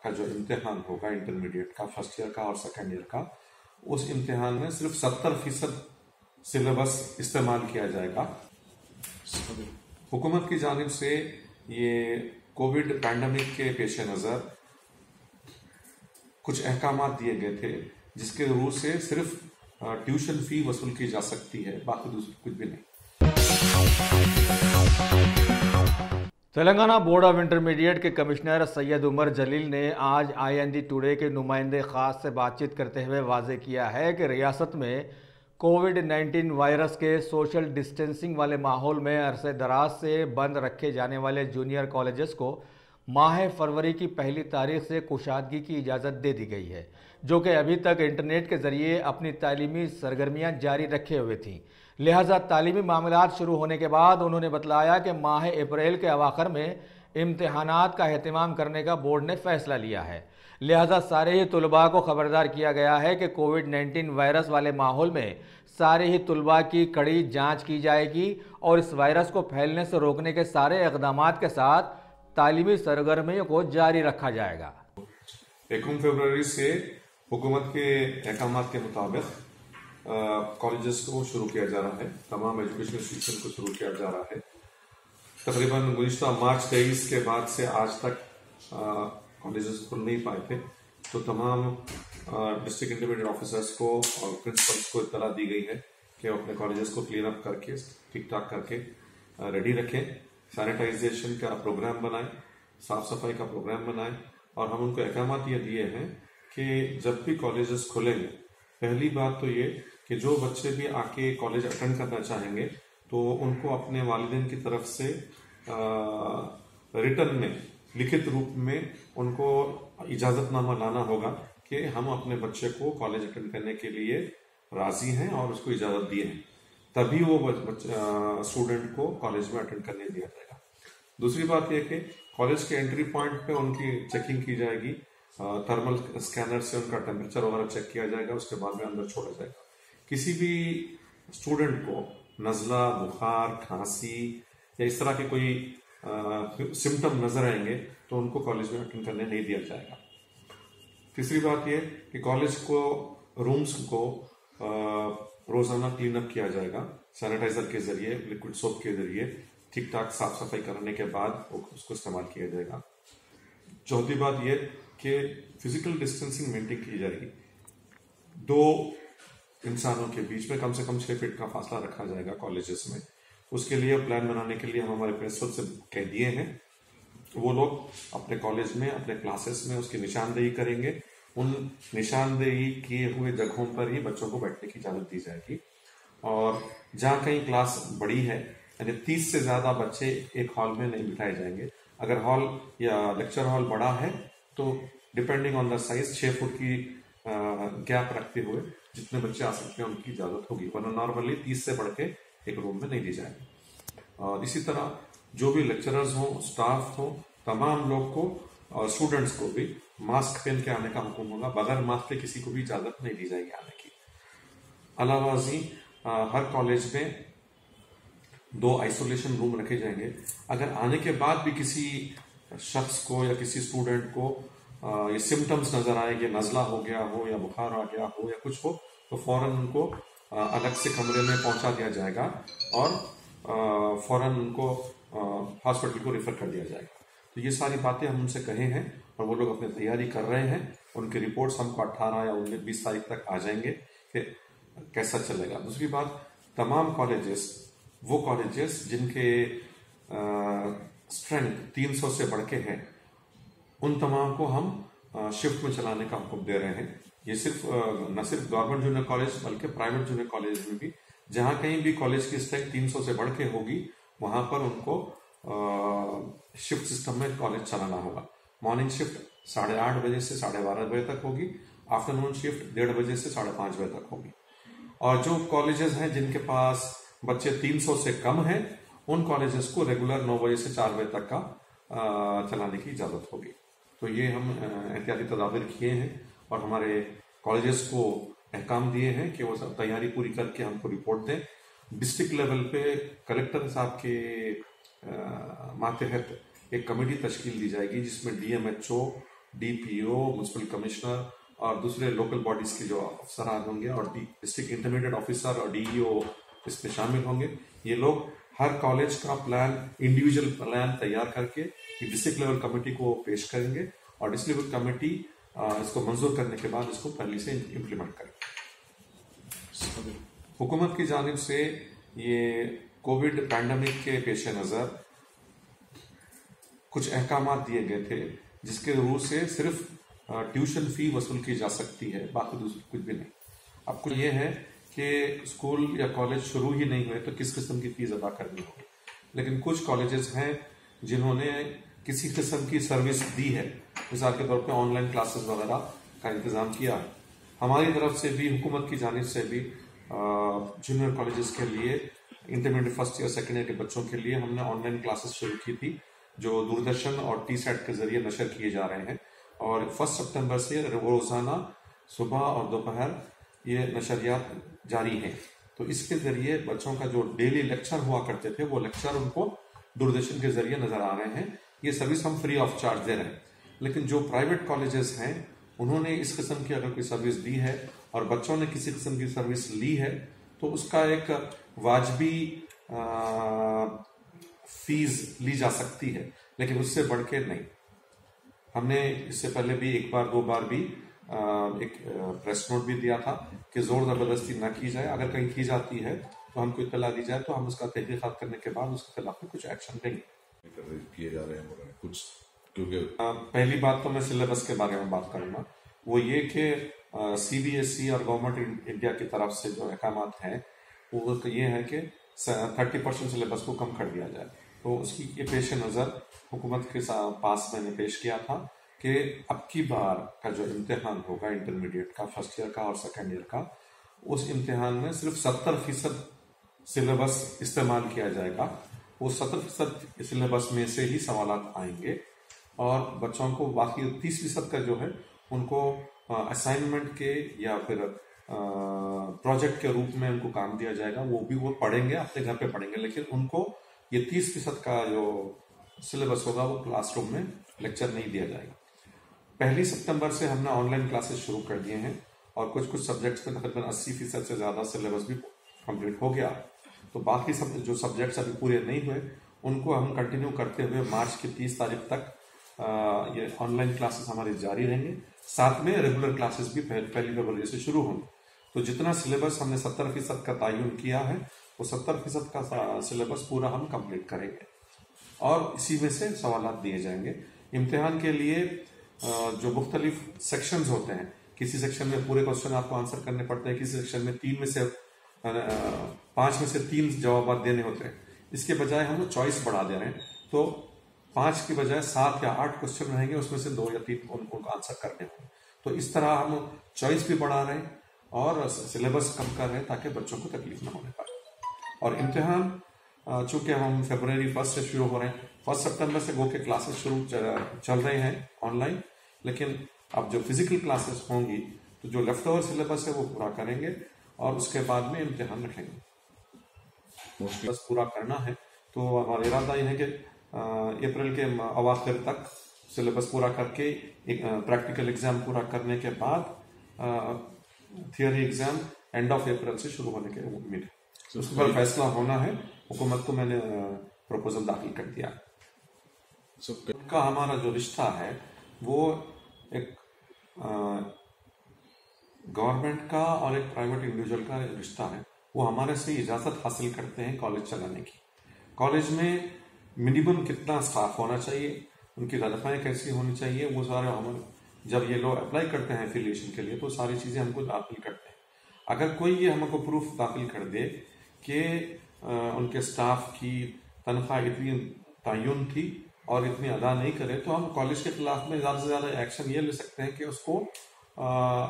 का जो इम्तिहान होगा इंटरमीडिएट का, फर्स्ट ईयर का और सेकेंड ईयर का, उस इम्तिहान में सिर्फ 70% सिलेबस इस्तेमाल किया जाएगा। हुकूमत की जानिब से ये कोविड पैंडमिक के पेश नज़र कुछ अहकाम दिए गए थे, जिसके रूल से सिर्फ ट्यूशन फी वसूल की जा सकती है, बाकी दूसरा कुछ भी नहीं। तेलंगाना बोर्ड ऑफ इंटरमीडिएट के कमिश्नर सैयद उमर जलील ने आज IND टुडे के नुमाइंदे खास से बातचीत करते हुए वाजे किया है कि रियासत में कोविड-19 वायरस के सोशल डिस्टेंसिंग वाले माहौल में अरसे दराज से बंद रखे जाने वाले जूनियर कॉलेजेस को माह फरवरी की पहली तारीख से कुशादगी की इजाज़त दे दी गई है, जो कि अभी तक इंटरनेट के ज़रिए अपनी तालीमी सरगर्मियाँ जारी रखे हुए थीं। लिहाजा तालीमी मामलात शुरू होने के बाद उन्होंने बतलाया कि माह अप्रैल के अवाखर में इम्तहानात का एहतमाम करने का बोर्ड ने फैसला लिया है। लिहाजा सारे ही तुलबा को खबरदार किया गया है कि कोविड-19 वायरस वाले माहौल में सारे ही तुलबा की कड़ी जांच की जाएगी और इस वायरस को फैलने से रोकने के सारे इक़दामात के साथ तालीमी सरगर्मियों को जारी रखा जाएगा। 1 फरवरी से हुकूमत के अहकाम के मुताबिक कॉलेजेस को शुरू किया जा रहा है, तमाम एजुकेशन इंस्टीट्यूशन को शुरू किया जा रहा है। तकरीबन गुज़िश्ता मार्च 23 के बाद से आज तक कॉलेजेस खुल नहीं पाए थे, तो तमाम डिस्ट्रिक्ट इंटरमीडिएट ऑफिसर्स को और प्रिंसिपल्स को इत्तला दी गई है कि अपने कॉलेजेस को क्लीन अप करके ठीक ठाक करके रेडी रखें, सैनिटाइजेशन का प्रोग्राम बनाएं, साफ सफाई का प्रोग्राम बनाएं। और हम उनको अहकाम ये दिए हैं कि जब भी कॉलेजेस खुलेंगे, पहली बात तो ये कि जो बच्चे भी आके कॉलेज अटेंड करना चाहेंगे तो उनको अपने वालिदैन की तरफ से रिटर्न में, लिखित रूप में उनको इजाजतनामा लाना होगा कि हम अपने बच्चे को कॉलेज अटेंड करने के लिए राजी हैं और उसको इजाजत दिए हैं, तभी वो स्टूडेंट को कॉलेज में अटेंड करने दिया जाएगा। दूसरी बात यह कि कॉलेज के एंट्री पॉइंट पे उनकी चेकिंग की जाएगी, थर्मल स्कैनर से उनका टेम्परेचर वगैरह चेक किया जाएगा, उसके बाद में अंदर छोड़ा जाएगा। किसी भी स्टूडेंट को नज़ला, बुखार, खांसी या इस तरह के कोई सिम्टम नजर आएंगे तो उनको कॉलेज में अटेंड करने नहीं दिया जाएगा। तीसरी बात यह कि कॉलेज को रूम्स को रोजाना क्लीन अप किया जाएगा, सैनिटाइजर के जरिए, लिक्विड सोप के जरिए ठीक ठाक साफ सफाई करने के बाद उसको इस्तेमाल किया जाएगा। चौथी बात यह कि फिजिकल डिस्टेंसिंग मेंटेन की जाएगी, 2 इंसानों के बीच में कम से कम 6 फीट का फासला रखा जाएगा कॉलेजेस में। उसके लिए प्लान बनाने के लिए हम हमारे प्रिंसिपल से कह दिए हैं, वो लोग अपने कॉलेज में, अपने क्लासेस में उसकी निशानदेही करेंगे। उन निशानदेही किए हुए जगहों पर ही बच्चों को बैठने की इजाजत दी जाएगी। और जहाँ कहीं क्लास बड़ी है, यानी 30 से ज्यादा बच्चे एक हॉल में नहीं बिठाए जाएंगे। अगर हॉल या लेक्चर हॉल बड़ा है तो depending on the size 6 foot की गैप रखते हुए जितने बच्चे आ सकते हैं उनकी इजाजत होगी, वरना नॉर्मली 30 से बढ़ के एक रूम में नहीं दी जाएगी। और इसी तरह जो भी लेक्चरर्स हो, स्टाफ हो, तमाम लोग को और स्टूडेंट्स को भी मास्क पहन के आने का हुक्म होगा, बगैर मास्क के किसी को भी इजाजत नहीं दी जाएगी आने की। अलावाजी हर कॉलेज में 2 आइसोलेशन रूम रखे जाएंगे। अगर आने के बाद भी किसी शख्स को या किसी स्टूडेंट को ये सिम्टम्स नजर आए कि नजला हो गया हो या बुखार आ गया हो या कुछ हो, तो फौरन उनको अलग से कमरे में पहुंचा दिया जाएगा और फौरन उनको हॉस्पिटल को रेफर कर दिया जाएगा। तो ये सारी बातें हम उनसे कहे हैं और वो लोग अपनी तैयारी कर रहे हैं। उनकी रिपोर्ट्स हमको 18 या 19-20 तारीख तक आ जाएंगे कि कैसा चलेगा। दूसरी बात, तमाम कॉलेजेस, वो कॉलेजेस जिनके स्ट्रेंथ 300 से बढ़ के हैं, उन तमाम को हम शिफ्ट में चलाने का हुक्म दे रहे हैं। ये न सिर्फ गवर्नमेंट जूनियर कॉलेज बल्कि प्राइवेट जूनियर कॉलेज में भी, जहां कहीं भी कॉलेज की स्ट्रेंथ 300 से बढ़ के होगी, वहां पर उनको शिफ्ट सिस्टम में कॉलेज चलाना होगा। मॉर्निंग शिफ्ट 8:30 बजे से 12:30 बजे तक होगी, आफ्टरनून शिफ्ट 1:30 बजे से 5:30 बजे तक होगी। और जो कॉलेजेस हैं जिनके पास बच्चे 300 से कम हैं, उन कॉलेजेस को रेगुलर 9 बजे से 4 बजे तक का चलाने की इजाजत होगी। तो ये हम एहतियाती तदाबीर किए हैं और हमारे कॉलेजेस को अहकाम दिए हैं कि वो सब तैयारी पूरी करके हमको रिपोर्ट दें। डिस्ट्रिक्ट लेवल पे कलेक्टर साहब के मातहत एक कमेटी तश्कील दी जाएगी जिसमें DMHO डीपीओ, म्यूनिसिपल कमिश्नर और दूसरे लोकल बॉडीज के जो अफसरान होंगे और डिस्ट्रिक्ट इंटरमीडिएट ऑफिसर और डीईओ इसमें शामिल होंगे। ये लोग हर कॉलेज का प्लान, इंडिविजुअल प्लान तैयार करके डिस्ट्रिक्ट लेवल कमेटी को पेश करेंगे और डिस्ट्रिक्ट लेवल कमेटी इसको मंजूर करने के बाद इसको पहले से इम्प्लीमेंट करेंगे। हुकूमत की जानिब से ये कोविड पैंडेमिक के पेश नज़र कुछ अहकाम दिए गए थे जिसके रूल से सिर्फ ट्यूशन फी वसूल की जा सकती है, बाकी दूसरी कुछ भी नहीं। अब कुछ ये है कि स्कूल या कॉलेज शुरू ही नहीं हुए तो किस किस्म की फीस अदा करनी होगी, लेकिन कुछ कॉलेजेस हैं जिन्होंने किसी किस्म की सर्विस दी है, मिसाल के तौर पे ऑनलाइन क्लासेस वगैरह का इंतजाम किया है। हमारी तरफ से भी, हुकूमत की जानिब से भी जूनियर कॉलेजेस के लिए, intermediate first year second year के बच्चों के लिए हमने ऑनलाइन क्लासेस शुरू की थी जो दूरदर्शन और टी-सेट के जरिए नशर किए जा रहे हैं और 1 सितंबर से रोजाना सुबह और दोपहर ये नशरियात जारी हैं। तो इसके जरिए बच्चों का जो डेली लेक्चर हुआ करते थे वो लेक्चर उनको दूरदर्शन के जरिए नजर आ रहे हैं। ये सर्विस हम फ्री ऑफ चार्ज दे रहे हैं, लेकिन जो प्राइवेट कॉलेजेस हैं उन्होंने इस किस्म की अगर कोई सर्विस दी है और बच्चों ने किसी किस्म की सर्विस ली है तो उसका एक वाजबी फीस ली जा सकती है, लेकिन उससे बढ़ के नहीं। हमने इससे पहले भी एक बार दो बार भी एक प्रेस नोट भी दिया था कि जोर जबरदस्ती ना की जाए, अगर कहीं की जाती है तो हमको इत्तला दी जाए तो हम उसका तहकीकात करने के बाद उसके खिलाफ में कुछ एक्शन लेंगे। किए जा रहे हैं कुछ, क्योंकि पहली बात तो मैं सिलेबस के बारे में बात करूंगा। वो ये कि सीबीएसई और गवर्नमेंट इंडिया की तरफ से जो अहकाम हैं वो ये है कि 30% सिलेबस को कम कर दिया जाए। तो उसकी ये पेश नज़र हुकूमत के पास मैंने पेश किया था कि अब की बार का जो इम्तिहान होगा इंटरमीडिएट का, फर्स्ट ईयर का और सेकेंड ईयर का, उस इम्तिहान में सिर्फ 70% सिलेबस इस्तेमाल किया जाएगा। वो 70% सिलेबस में से ही सवाल आएंगे और बच्चों को बाकी 30% का जो है उनको असाइनमेंट के या फिर प्रोजेक्ट के रूप में उनको काम दिया जाएगा। वो भी वो पढ़ेंगे, अपने घर पे पढ़ेंगे, लेकिन उनको ये 30% का जो सिलेबस होगा वो क्लासरूम में लेक्चर नहीं दिया जाएगा। 1 सितंबर से हमने ऑनलाइन क्लासेस शुरू कर दिए हैं और कुछ कुछ सब्जेक्ट्स में तकरीबन 80% से ज्यादा सिलेबस भी कंप्लीट हो गया। तो बाकी सब जो सब्जेक्ट्स अभी पूरे नहीं हुए उनको हम कंटिन्यू करते हुए मार्च की 30 तारीख तक ये ऑनलाइन क्लासेस हमारे जारी रहेंगे। साथ में रेगुलर क्लासेस भी 1 फरवरी से शुरू होंगे। तो जितना सिलेबस हमने 70% का तयन किया है वो 70% का सिलेबस पूरा हम कंप्लीट करेंगे और इसी में से सवाल दिए जाएंगे। इम्तिहान के लिए जो मुख्तलिफ सेक्शंस होते हैं, किसी सेक्शन में पूरे क्वेश्चन आपको आंसर करने पड़ते हैं, किसी सेक्शन में 5 में से 3 जवाब देने होते हैं। इसके बजाय हम चॉइस बढ़ा दे रहे हैं, तो 5 की बजाय 7 या 8 क्वेश्चन रहेंगे, उसमें से 2 या 3 उनको आंसर करने होंगे। तो इस तरह हम चॉइस भी बढ़ा रहे हैं और सिलेबस कम कर रहे हैं ताकि बच्चों को तकलीफ ना होने पाए। और इम्तिहान चूंकि हम फरवरी 1 से शुरू हो रहे हैं, 1 सितंबर से गो के क्लासेस शुरू चल रहे हैं ऑनलाइन, लेकिन अब जो फिजिकल क्लासेस होंगी तो जो लेफ्ट ओवर सिलेबस है वो पूरा करेंगे और उसके बाद में इम्तिहान रखेंगे। बस पूरा करना है तो हमारा इरादा यह है कि अप्रैल के अवाखिर तक सिलेबस पूरा करके प्रैक्टिकल एग्जाम पूरा करने के बाद theory exam end of April से शुरू होने के उम्मीद है। उस पर फैसला होना है। हुकूमत को मैंने प्रपोजल दाखिल कर दिया। उनका हमारा जो रिश्ता है वो एक गवर्नमेंट का और एक प्राइवेट इंडिविजुअल का रिश्ता है। वो हमारे से इजाजत हासिल करते हैं कॉलेज चलाने की। कॉलेज में मिनिमम कितना स्टाफ होना चाहिए, उनकी तनख्वाहें कैसी होनी चाहिए, वो सारे हम जब ये लोग अप्लाई करते हैं एफिलिएशन के लिए तो सारी चीजें हमको दाखिल करते हैं। अगर कोई ये हमको प्रूफ दाखिल कर दे कि उनके स्टाफ की तनख्वाह इतनी तयन थी और इतनी अदा नहीं करे तो हम कॉलेज के खिलाफ में ज़्यादा से ज़्यादा एक्शन ये ले सकते हैं कि उसको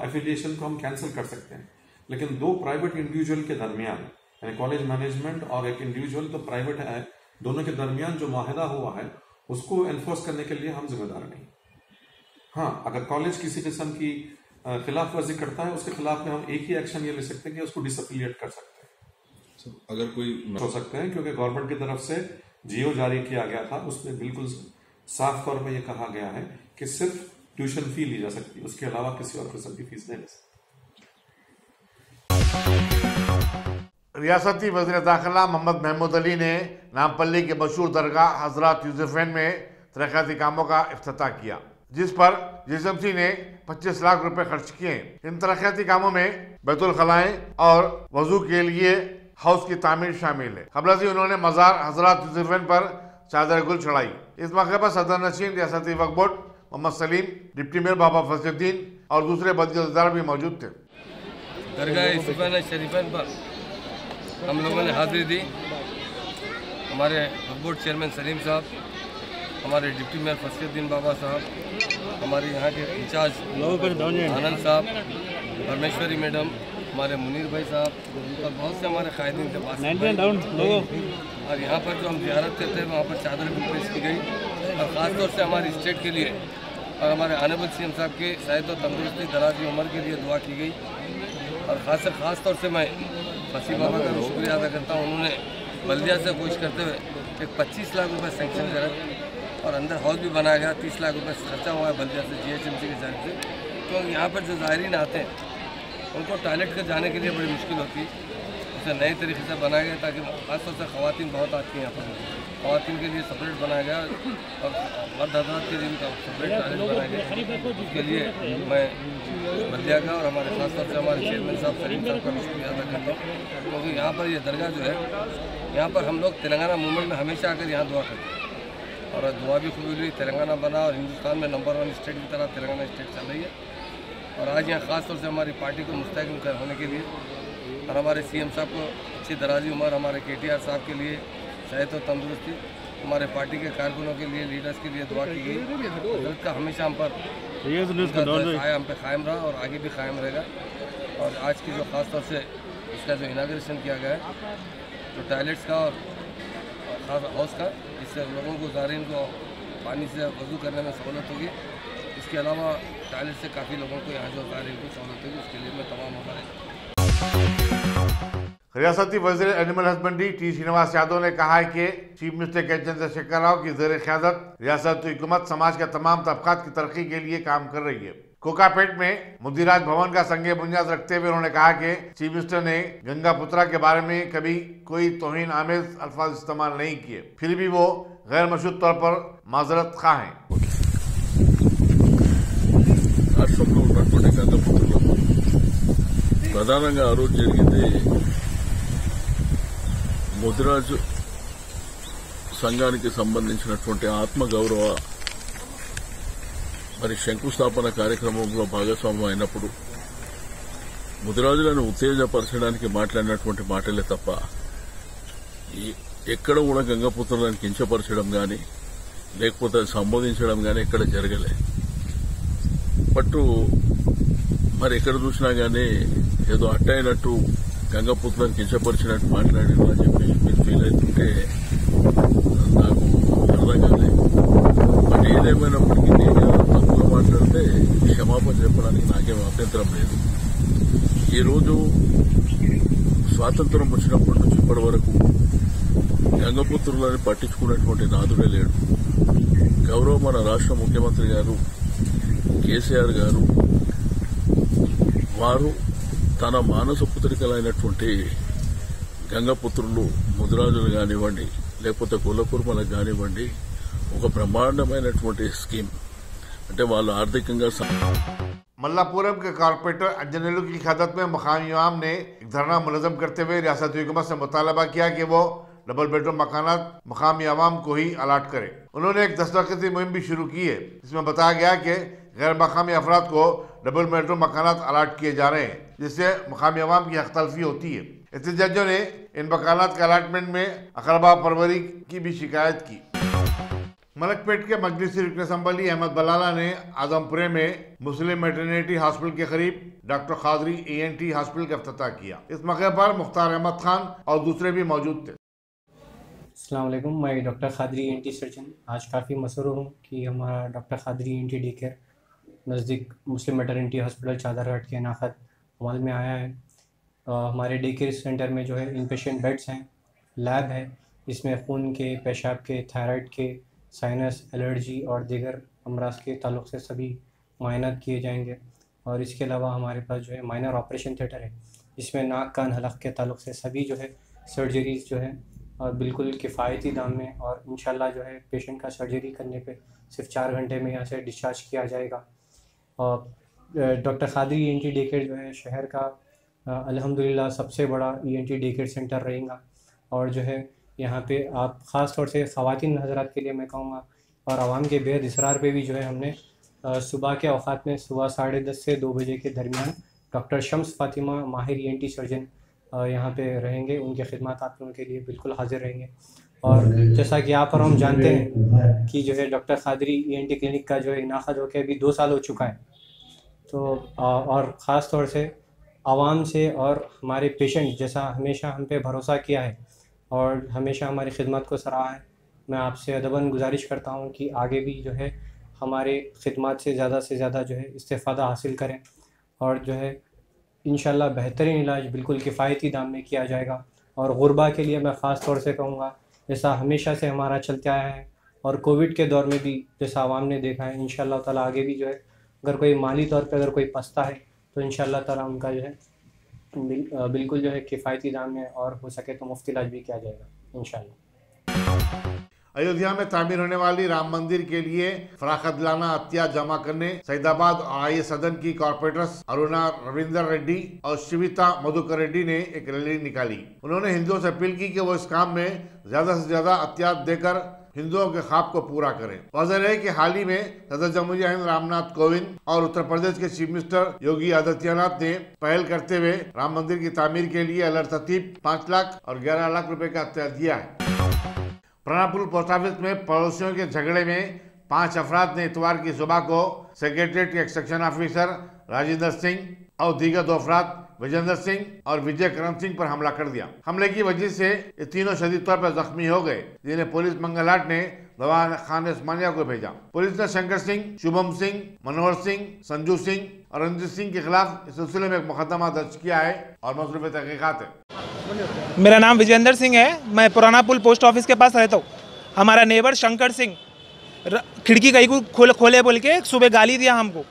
एफिलिएशन को हम कैंसिल कर सकते हैं। लेकिन 2 प्राइवेट इंडिविजुअल के दरमियान, यानी कॉलेज मैनेजमेंट और एक इंडिविजुअल तो प्राइवेट है, दोनों के दरमियान जो माहिदा हुआ है उसको एनफोर्स करने के लिए हम जिम्मेदार नहीं। हाँ, अगर कॉलेज किसी किस्म की खिलाफ वर्जी करता है उसके खिलाफ में हम एक ही एक्शन ये ले सकते हैं कि उसको डिसएफिलिएट कर सकते हैं। अगर कोई हो सकते हैं क्योंकि गवर्नमेंट की तरफ से जीओ जारी किया गया था, उसमें बिल्कुल साफ तौर पर यह कहा गया है कि सिर्फ ट्यूशन फी ली जा सकती है, उसके अलावा किसी और किस्म की फीस नहीं ले सकती। रियासती वज़ीर दाखिला मोहम्मद महमूद अली ने नामपल्ली के मशहूर दरगाह हजरत यूसुफैन में तरक्याती कामों का इफ्तिताह किया, जिस पर जीएसएमसी ने 25 लाख रुपए खर्च किए। इन तरक्याती कामों में बैतुल खलाएं और वजू के लिए हाउस की तामीर शामिल है। कबल से उन्होंने मज़ार हजरत यूसुफैन पर चादर गुल चढ़ाई। इस मौके पर सदर नशीन रियासती Waqf board Mohammad Salim, deputy mayor Baba Fazluddin और दूसरे बदीदार भी मौजूद थे। दरगाह यूसुफैन शरीफैन पर हम लोगों ने हाजिरी दी। हमारे वक्फ बोर्ड चेयरमैन सलीम साहब, हमारे डिप्टी मेयर फजलुद्दीन बाबा साहब, हमारे यहाँ के इंचार्ज आनंद साहब, परमेश्वरी मैडम, हमारे मुनीर भाई साहब और बहुत से हमारे कायदीन थे पास। और यहाँ पर जो हम ज़ियारत करते हैं वहाँ पर चादर भी पेश की गई और ख़ासतौर से हमारी स्टेट के लिए और हमारे ऑनरेबल सीएम साहब के सेहत और तंदुरुस्ती दराज़ी उम्र के लिए दुआ की गई। और ख़ास तौर से मैं फसी बाबा का शुक्रिया अदा करता हूँ। उन्होंने बल्दिया से कोशिश करते हुए एक 25 लाख रुपए सेंक्शन करा और अंदर हाउस भी बनाया गया। 30 लाख रुपए खर्चा हुआ है बल्दिया से, जीएचएमसी की जानिब से। क्योंकि यहाँ पर जो ज़ायरीन आते हैं उनको टॉयलेट के जाने के लिए बड़ी मुश्किल होती है, उसे नए तरीके से बनाया गया ताकि खासतौर से ख़वातीन बहुत आती हैं यहाँ पर। ख़वातीन के लिए सेपरेट बनाया गया और मर्द हजरात के लिए भी सेपरेट टॉयलेट बनाया गया। उसके लिए मैं बल्दिया का और हमारे खासतौर से हमारे चेयरमैन साहब सलीम साहब का शुक्रिया अदा करता हूँ। क्योंकि यहाँ पर ये दरगाह जो है, यहाँ पर हम लोग तेलंगाना मूवमेंट में हमेशा आकर यहाँ दुआ करते हैं और दुआ भी खूब हुई। तेलंगाना बना और हिंदुस्तान में नंबर 1 स्टेट की तरह तेलंगाना स्टेट चल रही है। और आज यहाँ ख़ास तौर से हमारी पार्टी को मुस्तहकम होने के लिए और हमारे सीएम साहब को अच्छी दराजी उम्र, हमारे केटीआर साहब के लिए सेहत और तंदुरुस्ती, हमारे पार्टी के कारकुनों के लिए, लीडर्स के लिए दुआ की गई। हजरत का हमेशा हम पर हम पे कायम रहा और आगे भी कायम रहेगा। और आज की जो ख़ास तौर से इसका जो इनाग्रेशन किया गया है तो टॉयलेट्स का और ख़ास हाउस का, इससे लोगों को ज़ायरीन को पानी से वज़ू करने में सहूलत होगी। इसके अलावा टॉयलेट से काफ़ी लोगों को यहाँ जो ज़ायरीन को सहूलत होगी, उसके लिए मैं तमाम मुबारक। रियासती वज़ीर animal husbandry T Srinivas Yadav ने कहा है कि चीफ मिनिस्टर के चंद्रशेखर राव की ज़ेर क़यादत रियासती हुकूमत समाज के तमाम तबक़ात की तरक्की के लिए काम कर रही है। कोकापेट में मुदिराज भवन का संगे बुनियाद रखते हुए उन्होंने कहा कि चीफ मिनिस्टर ने गंगा पुत्रा के बारे में कभी कोई तौहीन आमेज अल्फाज इस्तेमाल नहीं किए, फिर भी वो गैर मशरूत तौर पर माजरत खा हैं। రాష్ట్రంలో ఉన్నటువంటి గంగపుత్రులకు ప్రధానంగా ఆ రోజు జరిగింది ముదిరాజు సంఘానికి సంబంధించినటువంటి ఆత్మగౌరవ మరి శంకుస్థాపన కార్యక్రమంలో భాగస్వామ్యం అయినప్పుడు ముదిరాజులను ఉత్తేజపరచడానికి మాట్లాడినటువంటి మాటలే తప్ప ఎక్కడ కూడా గంగపుత్రులను కించపరచడం కానీ లేకపోతే సంబోధించడం కానీ ఎక్కడ జరగలే. పట్టు మరి ఎక్కడ చూసినా గానీ ఏదో అట్టయినట్టు గంగపుత్రులను కించపరిచినట్టు మాట్లాడారు అని చెప్పేసి మీరు ఫీల్ అవుతుంటే నాకు అర్థం కాలేదు. బట్ ఏదేమైనప్పటికీ నేను తప్పుగా మాట్లాడితే క్షమాపణ చెప్పడానికి నాకేం అభ్యంతరం లేదు. ఈరోజు స్వాతంత్రం వచ్చినప్పటి నుంచి ఇప్పటి వరకు గంగపుత్రులని పట్టించుకున్నటువంటి నాదుడే లేడు. గౌరవ మన రాష్ట్ర ముఖ్యమంత్రి గారు కేసీఆర్ గారు వారు తన మానస పుత్రికలైనటువంటి గంగపుత్రులు ముదిరాజులు కానివ్వండి లేకపోతే కులకుర్మలకు కానివ్వండి ఒక బ్రహ్మాండమైనటువంటి స్కీమ్ అంటే వాళ్ళు ఆర్థికంగా मल्लापुरम के कॉर्पोरेटर अंजनेलू की क़यादत में मकामी आवाम ने एक धरना मुनज़्ज़म करते हुए रियासती हुकूमत से मुतालबा किया कि वो डबल बेडरूम मकानात मकामी आवाम को ही अलाट करे। उन्होंने एक दस्तखती मुहिम भी शुरू की है, जिसमें बताया गया कि गैर मकामी अफराद को डबल बेडरूम मकानात अलाट किए जा रहे हैं, जिससे मकामी आवाम की हक़तलफ़ी होती है। एहतजाजियों ने इन मकानात के अलाटमेंट में अक़रबा परवरी की भी शिकायत की। मलकपेट के मजलिसी रुकन असम्बली अहमद बलाला ने आजमपुरे में मुस्लिम मैटरनिटी हॉस्पिटल के करीब डॉक्टर खादरी ENT हॉस्पिटल का इफ्तिताह किया। इस मौके पर मुख्तार अहमद खान और दूसरे भी मौजूद थे। अस्सलाम वालेकुम, मैं डॉक्टर खादरी ENT सर्जन। आज काफ़ी मसरूर हूँ कि हमारा doctor Qadri ENT day care नज़दीक मुस्लिम मैटरनिटी हॉस्पिटल चादरघाट के नाखत अमल में आया है। हमारे डे केयर सेंटर में जो है इनपेशेंट बेड्स हैं, लैब है, इसमें खून के, पेशाब के, थायराइड के, साइनस, एलर्जी और दीगर अमराज के ताल्लुक़ से सभी मुआयनात किए जाएंगे। और इसके अलावा हमारे पास जो है माइनर ऑपरेशन थिएटर है, जिसमें नाक कान हलक के ताल्लुक़ से सभी जो है सर्जरीज़ जो है और बिल्कुल किफ़ायती दाम में, और इंशाल्लाह जो है पेशेंट का सर्जरी करने पे सिर्फ 4 घंटे में यहाँ से डिस्चार्ज किया जाएगा। और doctor Qadri ENT day care जो है शहर का अल्हम्दुलिल्लाह सबसे बड़ा ENT डे केयर सेंटर रहेगा। और जो है यहाँ पे आप ख़ास तौर से ख़वातीन हज़रात के लिए मैं कहूँगा और आवाम के बेहद इसरार पे भी जो है हमने सुबह के औक़ात में सुबह 10:30 से 2 बजे के दरमियान डॉक्टर शम्स फ़ातिमा माहिर ENT सर्जन यहाँ पे रहेंगे। उनके खिदमत आप लोगों के लिए बिल्कुल हाजिर रहेंगे। और जैसा कि यहाँ पर हम जानते हैं कि जो है डॉक्टर खादरी ENT क्लिनिक का जो है इनाक़ाद होकर अभी 2 साल हो चुका है। तो और ख़ास तौर से आवाम से और हमारे पेशेंट जैसा हमेशा हम पे भरोसा किया है और हमेशा हमारी खिदमत को सराहा है, मैं आपसे अदबन गुजारिश करता हूँ कि आगे भी जो है हमारे खिदमत से ज़्यादा जो है इस्तेफ़ादा हासिल करें। और जो है इंशाल्लाह बेहतरीन इलाज बिल्कुल किफ़ायती दाम में किया जाएगा। और गुरबा के लिए मैं ख़ास तौर से कहूँगा, जैसा हमेशा से हमारा चलते आया है और कोविड के दौर में भी जैसा आवाम ने देखा है, इंशाल्लाह ताला आगे भी जो है अगर कोई माली तौर पे अगर कोई पस्ता है तो इंशाल्लाह ताला उनका जो है बिल्कुल जो है किफ़ायती दाम में और हो सके तो मुफ्त इलाज भी किया जाएगा इंशाल्लाह। अयोध्या में तामीर होने वाली राम मंदिर के लिए फराखदिलाना अतिया जमा करने सईदाबाद और आई सदन की कॉर्पोरेटर्स अरुणा रविंदर रेड्डी और शिविता मधुकर रेड्डी ने एक रैली निकाली। उन्होंने हिंदुओं से अपील की कि वो इस काम में ज्यादा से ज्यादा अतियात देकर हिंदुओं के ख्वाब को पूरा करें। वाज़ेह है कि हाल ही में सदर जमहूरिया हिंद रामनाथ कोविंद और उत्तर प्रदेश के चीफ मिनिस्टर योगी आदित्यनाथ ने पहल करते हुए राम मंदिर की तामीर के लिए अलरतरतीब 5 लाख और 11 लाख रुपए का अतिया दिया है। प्राणापुल पोस्ट ऑफिस में पड़ोसियों के झगड़े में 5 अफराद ने इतवार की सुबह को सेक्रेटरीट के एक सेक्शन ऑफिसर राजेंद्र सिंह और दीगर 2 अफराद विजेंद्र सिंह और विजय करण सिंह पर हमला कर दिया। हमले की वजह से ये तीनों शदीद तौर पर जख्मी हो गए, जिन्हें पुलिस मंगलहाट ने दवा खाने उस्मानिया को भेजा। पुलिस ने शंकर सिंह, शुभम सिंह, मनोहर सिंह, संजू सिंह और रंजीत सिंह के खिलाफ इस सिलसिले में एक मुकदमा दर्ज किया है और मसरूफ तहकीकात है। मेरा नाम विजेंद्र सिंह है, मैं पुराना पुल पोस्ट ऑफिस के पास रहता हूँ। हमारा नेबर शंकर सिंह खिड़की कहीं को खोले बोल के सुबह गाली दिया हमको,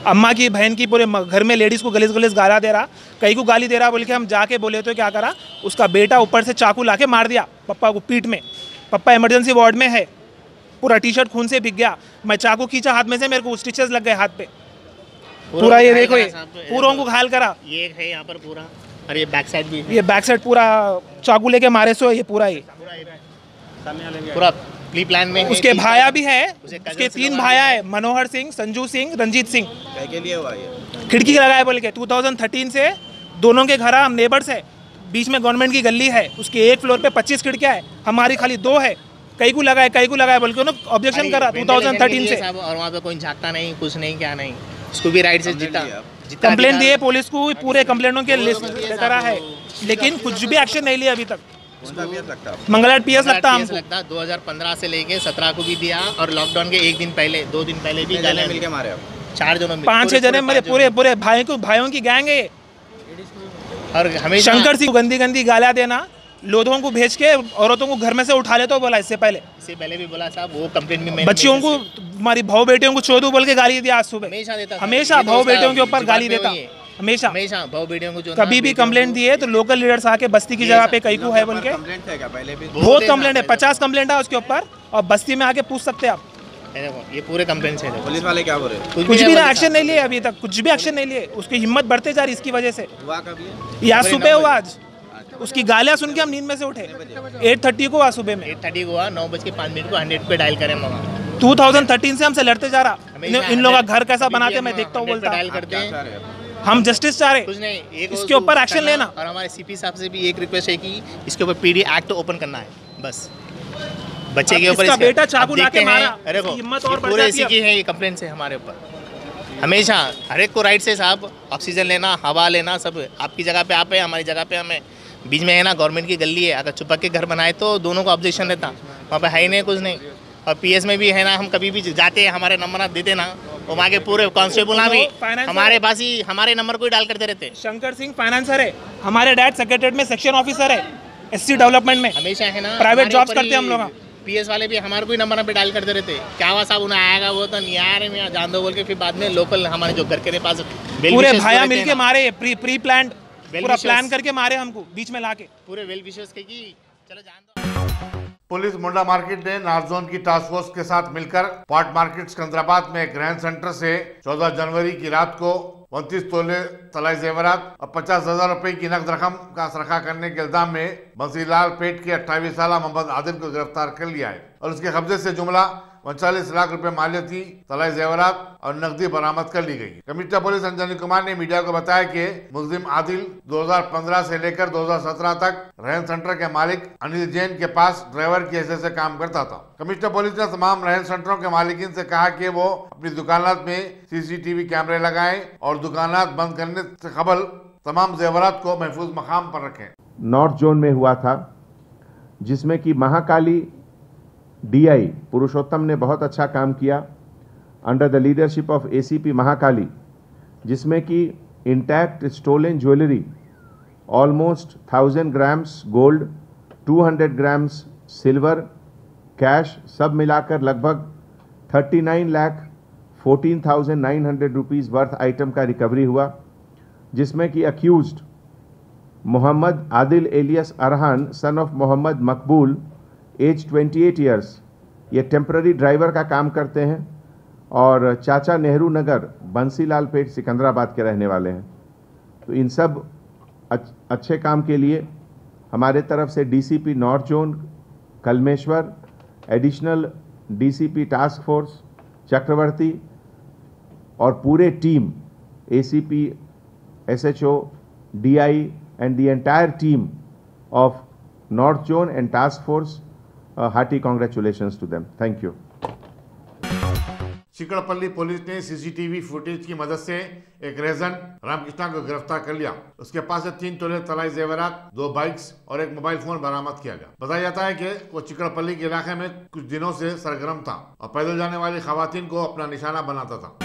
अम्मा की बहन की, पूरे घर में लेडीज़ को गलीज गाला दे रहा, कहीं को गाली दे रहा बोल के हम जाके बोले तो क्या करा, उसका बेटा ऊपर से चाकू लाके मार दिया पप्पा को पीठ में। पप्पा इमरजेंसी वार्ड में है, पूरा टी-शर्ट खून से बिक गया। मैं चाकू खींचा हाथ में से, मेरे को स्टिचेस लग गए हाथ पे पूरा। ये देखो, ये पूरों को घायल करा, ये है यहाँ पर पूरा, और ये बैक साइड भी, ये बैक साइड पूरा चाकू लेके मारे सो ये पूरा प्री प्लान में। उसके भाया भी है, उसके 3 भाया है, मनोहर सिंह, संजू सिंह, रंजीत सिंह। के लिए हुआ ये? खिड़की लगाए बोल के 2013 से दोनों के घर हम नेबर्स है, बीच में गवर्नमेंट की गली है, उसके एक फ्लोर पे 25 खिड़कियां है, हमारी खाली 2 है। कई को लगाए बोल के उन्होंने ऑब्जेक्शन करा 2013 से। और वहाँ पे कोई झांकता नहीं, कुछ नहीं, क्या नहीं, उसको भी राइट से जितना कंप्लेंट दिए पुलिस को, पूरे कंप्लेंटों के लिस्ट करा है, लेकिन कुछ भी एक्शन नहीं लिया अभी तक। मंगलहाट PS लगता हमको। 2015 से लेके 17 को भी दिया, और लॉकडाउन के 1 दिन पहले 2 दिन पहले भी गालियां मिलके मारे, 4 जनों में 5-6 जने मेरे पूरे भाइयों की गैंग है। और हमेशा शंकर सिंह गंदी गालियां देना, लोगों को भेज के औरतों को घर में से उठा ले तो बोला, इससे पहले भी बोला साहब, वो कंप्लेंट में बच्चियों को, हमारी भाव बेटियों को चोदू बोल के गाली दिया आज सुबह। हमेशा भाव बेटियों के ऊपर गाली देता, हमेशा भाव बेटियों को। कभी भी कंप्लेंट दिए तो लोकल लीडर्स आके बस्ती की जगह पे कहीं को है बोल के, बहुत कंप्लेंट है, 50 कंप्लेंट है उसके ऊपर, और बस्ती में आके पूछ सकते हैं आप। ये पूरे कंप्लेंट है। पुलिस वाले क्या बोल रहे? कुछ भी ना एक्शन नहीं लिए अभी तक, कुछ भी एक्शन नहीं लिए। उसकी हिम्मत बढ़ते जा रही इसकी वजह से। यहाँ सुबह हुआ आज, उसकी गालियां सुन के हम नींद में से उठे। 8:30 को हुआ सुबह में, 8:30 को हुआ, 9:05 को 100 पे डायल करें। 2013 से हमसे लड़ते जा रहा, इन लोगों का घर कैसा बनाते मैं देखता हूँ बोलता। डायल करते हैं, हम जस्टिस चाह रहे, कुछ नहीं, इसके ऊपर एक्शन लेना। और हमारे CP साहब से भी एक रिक्वेस्ट है कि इसके ऊपर PD एक्ट ओपन करना है बस। बच्चे के ऊपर इसका बेटा चाकू लाके मारा, हिम्मत और बढ़ जाती है। की है ये कंप्लेंट से हमारे ऊपर, हमेशा हर एक को राइट से साहब, ऑक्सीजन लेना, हवा लेना, सब आपकी जगह पे आप है, हमारी जगह पे हमें। बीच में है ना गवर्नमेंट की गली है, अगर चुपक के घर बनाए तो दोनों को ऑब्जेक्शन रहता, वहाँ पे है ही नहीं, कुछ नहीं। और PS में भी है ना, हम कभी भी जाते हैं, हमारे नंबर देते ना, वो वहाँ के पूरे कांस्टेबल भी हमारे पास ही हमारे नंबर को ही डायल करते रहते। शंकर सिंह फाइनेंसर है, हमारे डैड सेक्रेटरीट में सेक्शन ऑफिसर है, SC डेवलपमेंट में, हमेशा है ना, प्राइवेट जॉब्स करते हैं हम लोग। पीएस वाले भी हमारे को ही नंबर पे डायल करते रहते, क्या हुआ साहब उन्हें आएगा, वो तो नहीं आ रहे, मैं जान दो बोल के फिर बाद में लोकल हमारे जो घर के पास पूरे भाया मिलके मारे, प्री प्लान पूरा प्लान करके मारे हमको बीच में लाके, पूरे वेल विशेष के की चलो जान दो। पुलिस मुंडा मार्केट ने नॉर्थ जोन की टास्क फोर्स के साथ मिलकर पॉट मार्केट सिकंदराबाद में एक ग्रहण सेंटर से 14 जनवरी की रात को 29 तोले तलाई जेवरात और 50,000 रुपए की नकद रकम का सरखा करने के इल्जाम में बंसीलाल पेट के 28 साल मोहम्मद आदिल को गिरफ्तार कर लिया है और उसके कब्जे से जुमला 39 लाख रुपए मालियती तलाई जेवरात और नकदी बरामद कर ली गई। कमिश्नर पुलिस अंजनी कुमार ने मीडिया को बताया कि मुलजिम आदिल 2015 से लेकर 2017 तक रहन सेंटर के मालिक अनिल जैन के पास ड्राइवर की हैसियत से काम करता था। कमिश्नर पुलिस ने तमाम रहन सेंटरों के मालिकिन से कहा कि वो अपनी दुकानात में CCTV कैमरे लगाएं और दुकानात बंद करने से कबल तमाम जेवरात को महफूज मकाम पर रखें। नॉर्थ जोन में हुआ था जिसमें कि महाकाली DI पुरुषोत्तम ने बहुत अच्छा काम किया under the leadership of ACP Mahakali, जिसमें कि intact stolen jewellery almost 1000 grams gold, 200 grams silver, cash सब मिलाकर लगभग 39,14,900 रुपीज़ वर्थ आइटम का रिकवरी हुआ, जिसमें कि accused Mohammad Adil alias Arhan son of Mohammad Maqbool age 28 years, ये टेम्पररी ड्राइवर का काम करते हैं और चाचा नेहरू नगर बंसीलाल पेट सिकंदराबाद के रहने वाले हैं। तो इन सब अच्छे काम के लिए हमारे तरफ से DCP north zone Kalmeshwar, additional DCP task force Chakraborty और पूरे team ACP, SHO, DI and the entire team of North Zone and Task Force, hearty congratulations to them. Thank you. Chikkadpally police ने CCTV फुटेज की मदद से एक रेजन रामकृष्णा को गिरफ्तार कर लिया। उसके पास से 3 तोले तलाई जेवरात, 2 बाइक्स और एक मोबाइल फोन बरामद किया गया। बताया जाता है कि वो चिकड़पल्ली के इलाके में कुछ दिनों से सरगर्म था और पैदल जाने वाली खवातीन को अपना निशाना बनाता था।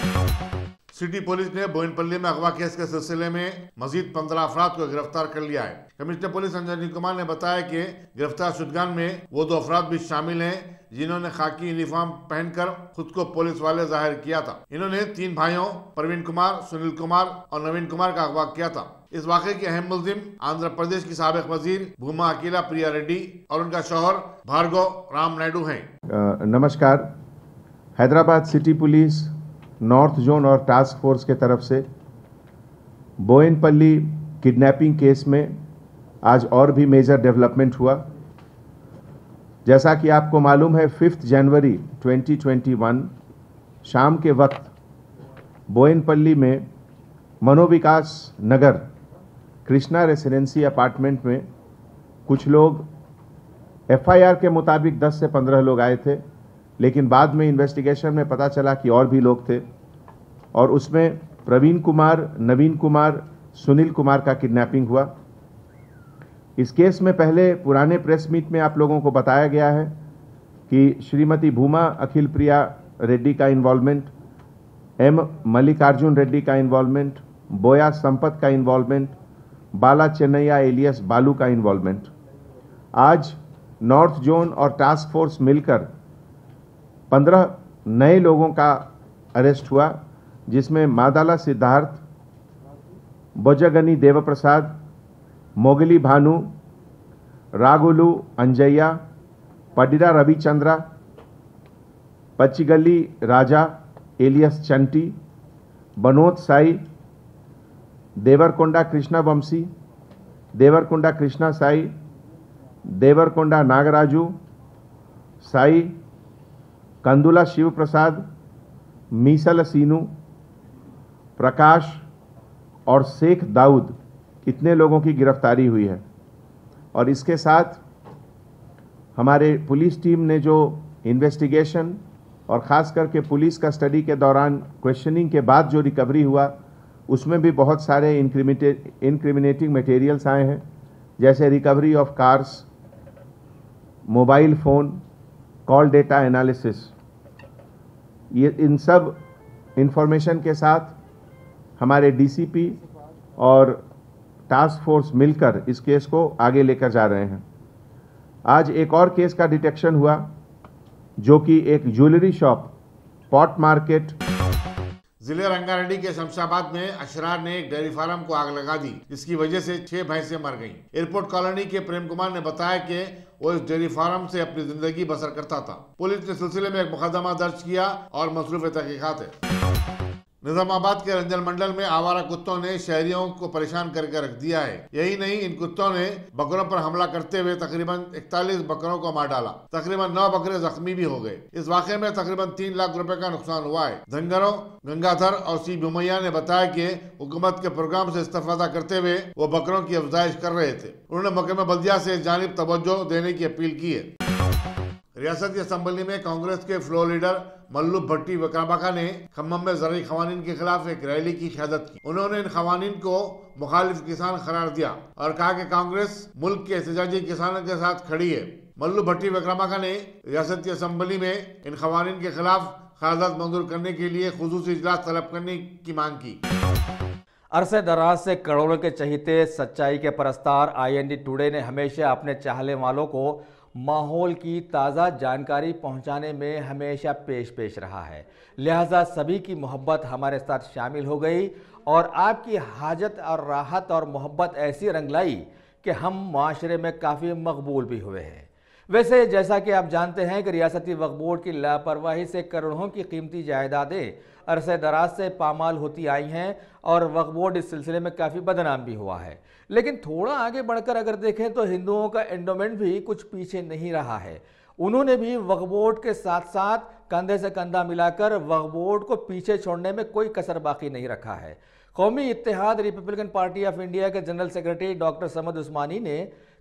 सिटी पुलिस ने बोयनपल्ली में अगवा केस के सिलसिले में मजीद 15 अफराद को गिरफ्तार कर लिया है। कमिश्नर पुलिस अंजनी कुमार ने बताया कि गिरफ्तार शुदगान में वो 2 अफराद भी शामिल हैं जिन्होंने खाकी यूनिफॉर्म पहनकर खुद को पुलिस वाले जाहिर किया था। इन्होंने 3 भाइयों परवीन कुमार, सुनील कुमार और नवीन कुमार का अगवा किया था। इस वाक़े के अहम मुलजिम आंध्र प्रदेश की साबिक वजीर भूमा अकीला प्रिया रेड्डी और उनका शौहर भार्गव राम नायडू हैं। नमस्कार। Hyderabad city police north zone और टास्क फोर्स के तरफ से बोयनपल्ली किडनैपिंग केस में आज और भी मेजर डेवलपमेंट हुआ। जैसा कि आपको मालूम है 5 जनवरी 2021 शाम के वक्त बोयनपल्ली में मनोविकास नगर कृष्णा रेसिडेंसी अपार्टमेंट में कुछ लोग FIR के मुताबिक 10 से 15 लोग आए थे, लेकिन बाद में इन्वेस्टिगेशन में पता चला कि और भी लोग थे और उसमें प्रवीण कुमार, नवीन कुमार, सुनील कुमार का किडनैपिंग हुआ। इस केस में पहले पुराने प्रेस मीट में आप लोगों को बताया गया है कि श्रीमती भूमा अखिल प्रिया रेड्डी का इन्वॉल्वमेंट, M मल्लिकार्जुन रेड्डी का इन्वॉल्वमेंट, बोया संपत का इन्वॉल्वमेंट, बाला चेन्नैया एलियस बालू का इन्वॉल्वमेंट। आज नॉर्थ जोन और टास्क फोर्स मिलकर 15 नए लोगों का अरेस्ट हुआ, जिसमें मादाला सिद्धार्थ, बोजगनी देवप्रसाद, मोगली भानु, रागुलू अंजैया, पडिरा रविचंद्रा, पच्चिगली राजा एलियस चंटी, बनोद साई, देवरकोंडा कृष्णा वंशी, देवरकोंडा कृष्णा साई, देवरकोंडा नागराजू साई, कंदुला शिव प्रसाद, मीसल सीनू, प्रकाश और शेख दाऊद, इतने लोगों की गिरफ्तारी हुई है। और इसके साथ हमारे पुलिस टीम ने जो इन्वेस्टिगेशन और ख़ास करके पुलिस का स्टडी के दौरान क्वेश्चनिंग के बाद जो रिकवरी हुआ, उसमें भी बहुत सारे इंक्रिमिनेटिंग मटेरियल्स आए हैं, जैसे recovery of cars, mobile phone, call data analysis. ये इन सब इंफॉर्मेशन के साथ हमारे DCP और टास्क फोर्स मिलकर इस केस को आगे लेकर जा रहे हैं। आज एक और केस का डिटेक्शन हुआ जो कि एक ज्वेलरी शॉप, पॉट मार्केट। जिले रंगारेड्डी के शमशाबाद में अशरार ने एक डेयरी फार्म को आग लगा दी, जिसकी वजह से 6 भैंसें मर गईं। एयरपोर्ट कॉलोनी के प्रेम कुमार ने बताया कि वो इस डेयरी फार्म से अपनी जिंदगी बसर करता था। पुलिस ने सिलसिले में एक मुकदमा दर्ज किया और मसरूफ तहकीकात है। निजामाबाद के रंजन मंडल में आवारा कुत्तों ने शहरियों को परेशान करके रख दिया है। यही नहीं, इन कुत्तों ने बकरों पर हमला करते हुए तकरीबन 41 बकरों को मार डाला। तकरीबन 9 बकरे जख्मी भी हो गए। इस वाक़े में तकरीबन 3 लाख रुपए का नुकसान हुआ है। धनगरों गंगाधर और सी भुमैया ने बताया कि हुकूमत के प्रोग्राम से इस्तेफादा करते हुए वो बकरों की अफजाइश कर रहे थे। उन्होंने महकमा बल्दिया से इस जानिब तवज्जो देने की अपील की है। रियासती असम्बली में कांग्रेस के फ्लोर लीडर मल्लू भट्टी विक्रमाका ने खम्मम में ज़रूरी क़वानीन के खिलाफ एक रैली की क़यादत की। उन्होंने इन क़वानीन को मुखालिफ किसान करार दिया और कहा कि कांग्रेस मुल्क के एहतजाजी किसानों के साथ खड़ी है। मल्लू भट्टी विक्रमाका ने रियासती असम्बली में इन क़वानीन के खिलाफ क़यादत मंजूर करने के लिए खुसूसी इजलास तलब करने की मांग की। अरसे दराज से करोड़ों के चहीते सच्चाई के परस्तार IND टुडे ने हमेशा अपने चाहने वालों को माहौल की ताज़ा जानकारी पहुंचाने में हमेशा पेश रहा है। लिहाजा सभी की मोहब्बत हमारे साथ शामिल हो गई और आपकी हाजत और राहत और मोहब्बत ऐसी रंग लाई कि हम माशरे में काफ़ी मकबूल भी हुए हैं। वैसे जैसा कि आप जानते हैं कि रियासती वक्फ बोर्ड की लापरवाही से करोड़ों की कीमती जायदादें अरसे दराज से पामाल होती आई हैं और वक्फ बोर्ड इस सिलसिले में काफ़ी बदनाम भी हुआ है। लेकिन थोड़ा आगे बढ़कर अगर देखें तो हिंदुओं का एंडोमेंट भी कुछ पीछे नहीं रहा है। उन्होंने भी वक्फ बोर्ड के साथ साथ कंधे से कंधा मिलाकर वक्फ बोर्ड को पीछे छोड़ने में कोई कसर बाकी नहीं रखा है। कौमी इत्तेहाद रिपब्लिकन पार्टी ऑफ इंडिया के जनरल सेक्रेटरी डॉक्टर समद उस्मानी ने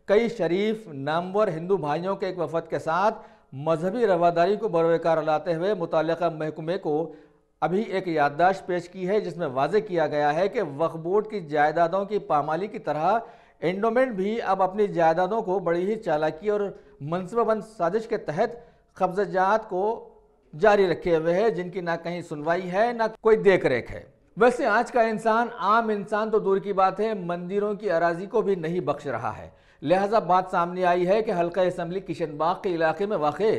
कई शरीफ नामवर हिंदू भाइयों के एक वफद के साथ मजहबी रवादारी को बरवकार लाते हुए मुताल्लिका महकमे को अभी एक याददाश्त पेश की है, जिसमें वाज़े किया गया है कि वक्फ बोर्ड की जायदादों की पामाली की तरह एंडोमेंट भी अब अपनी जायदादों को बड़ी ही चालाकी और मनसूबाबंद साजिश के तहत कब्ज़ात को जारी रखे हुए है, जिनकी ना कहीं सुनवाई है ना कोई देख रेख है। वैसे आज का इंसान, आम इंसान तो दूर की बात है, मंदिरों की अराजी को भी नहीं बख्श रहा है। लिहाजा बात सामने आई है कि हल्का असम्बली किशनबाग के इलाके में वाक़े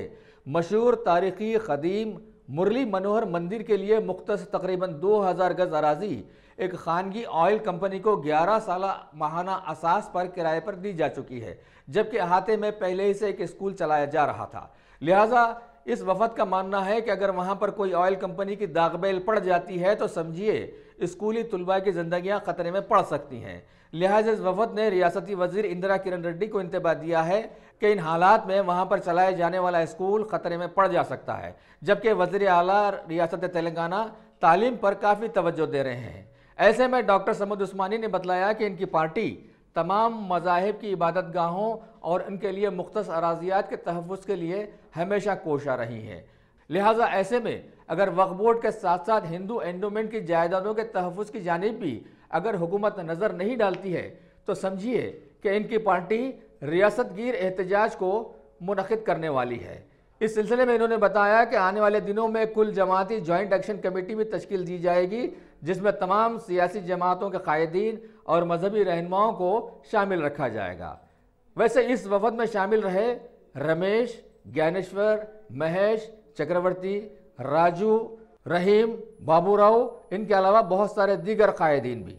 मशहूर तारीख़ी क़दीम मुरली मनोहर मंदिर के लिए मुख्तस तकरीबन 2000 गज अराजी एक खानगी ऑयल कंपनी को 11 साल माहाना असास पर किराए पर दी जा चुकी है, जबकि अहाते में पहले ही से एक स्कूल चलाया जा रहा था। लिहाजा इस वफद का मानना है कि अगर वहां पर कोई ऑयल कंपनी की दागबेल पड़ जाती है तो समझिए स्कूली तुलबा की जिंदगियां खतरे में पड़ सकती हैं। लिहाजा इस वफद ने रियासती वजीर इंदिरा किरण रेड्डी को इंतबाह दिया है कि इन हालात में वहां पर चलाए जाने वाला स्कूल खतरे में पड़ जा सकता है, जबकि वज़ीर आला रियासत तेलंगाना तालीम पर काफ़ी तवज्जो दे रहे हैं। ऐसे में डॉक्टर समद उस्मानी ने बतलाया कि इनकी पार्टी तमाम मज़ाहिब की इबादत गाहों और इनके लिए मुख्तस अराजियात के तहफ़्फ़ुज़ के लिए हमेशा कोशा रही हैं। लिहाजा ऐसे में अगर वक्फ बोर्ड के साथ साथ हिंदू एंडोमेंट की जायदादों के तहफ़्फ़ुज़ की जानिब भी अगर हुकूमत नज़र नहीं डालती है तो समझिए कि इनकी पार्टी रियासत गिर एहतजाज को मुनक़िद करने वाली है। इस सिलसिले में इन्होंने बताया कि आने वाले दिनों में कुल जमाती जॉइंट एक्शन कमेटी भी तश्कील दी जाएगी, जिसमें तमाम सियासी जमातों के कायदीन और मजहबी रहनुमाओं को शामिल रखा जाएगा। वैसे इस वफद में शामिल रहे रमेश, ज्ञानेश्वर, महेश, चक्रवर्ती, राजू, रहीम, बाबूराव, इनके अलावा बहुत सारे दीगर कायदीन भी।